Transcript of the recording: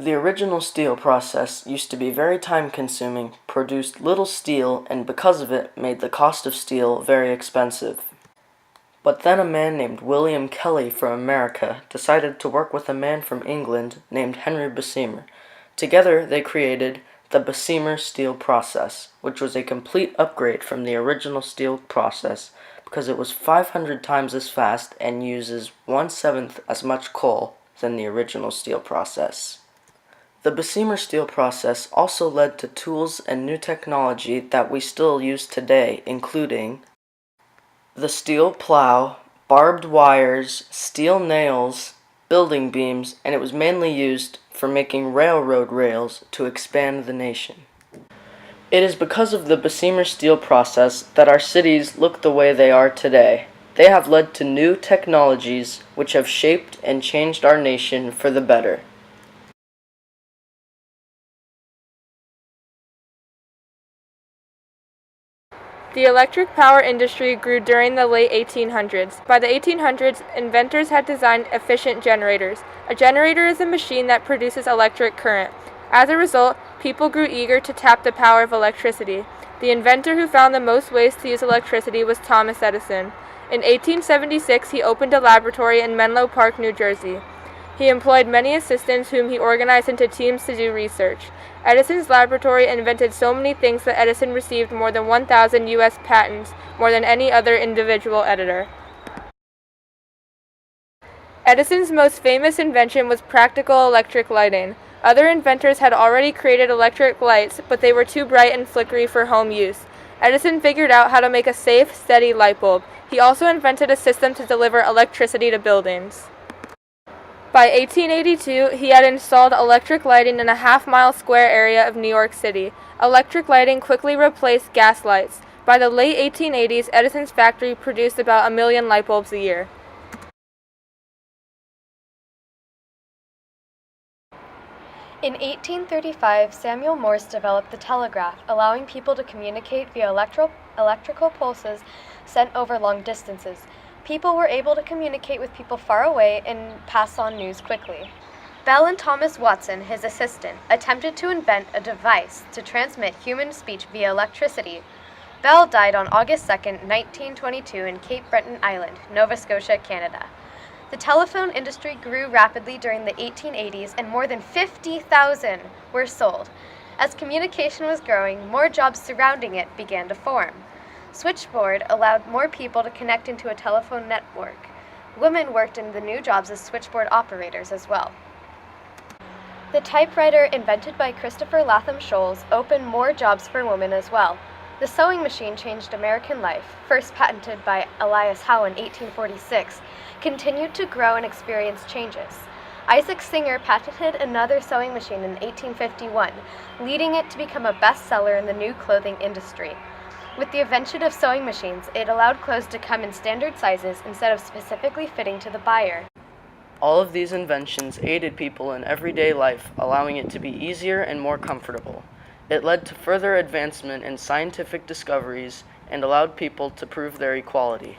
The original steel process used to be very time-consuming, produced little steel, and because of it, made the cost of steel very expensive. But then a man named William Kelly from America decided to work with a man from England named Henry Bessemer. Together, they created the Bessemer steel process, which was a complete upgrade from the original steel process because it was 500 times as fast and uses 1/7 as much coal than the original steel process. The Bessemer steel process also led to tools and new technology that we still use today, including the steel plow, barbed wires, steel nails, building beams, and it was mainly used for making railroad rails to expand the nation. It is because of the Bessemer steel process that our cities look the way they are today. They have led to new technologies which have shaped and changed our nation for the better. The electric power industry grew during the late 1800s. By the 1800s, inventors had designed efficient generators. A generator is a machine that produces electric current. As a result, people grew eager to tap the power of electricity. The inventor who found the most ways to use electricity was Thomas Edison. In 1876, he opened a laboratory in Menlo Park, New Jersey. He employed many assistants whom he organized into teams to do research. Edison's laboratory invented so many things that Edison received more than 1,000 U.S. patents, more than any other individual editor. Edison's most famous invention was practical electric lighting. Other inventors had already created electric lights, but they were too bright and flickery for home use. Edison figured out how to make a safe, steady light bulb. He also invented a system to deliver electricity to buildings. By 1882, he had installed electric lighting in a half-mile square area of New York City. Electric lighting quickly replaced gas lights. By the late 1880s, Edison's factory produced about 1 million light bulbs a year. In 1835, Samuel Morse developed the telegraph, allowing people to communicate via electrical pulses sent over long distances. People were able to communicate with people far away and pass on news quickly. Bell and Thomas Watson, his assistant, attempted to invent a device to transmit human speech via electricity. Bell died on August 2, 1922 in Cape Breton Island, Nova Scotia, Canada. The telephone industry grew rapidly during the 1880s and more than 50,000 were sold. As communication was growing, more jobs surrounding it began to form. Switchboard allowed more people to connect into a telephone network. Women worked in the new jobs as switchboard operators as well. The typewriter invented by Christopher Latham Scholes opened more jobs for women as well. The sewing machine changed American life, first patented by Elias Howe in 1846, continued to grow and experience changes. Isaac Singer patented another sewing machine in 1851, leading it to become a bestseller in the new clothing industry. With the invention of sewing machines, it allowed clothes to come in standard sizes instead of specifically fitting to the buyer. All of these inventions aided people in everyday life, allowing it to be easier and more comfortable. It led to further advancement in scientific discoveries and allowed people to prove their equality.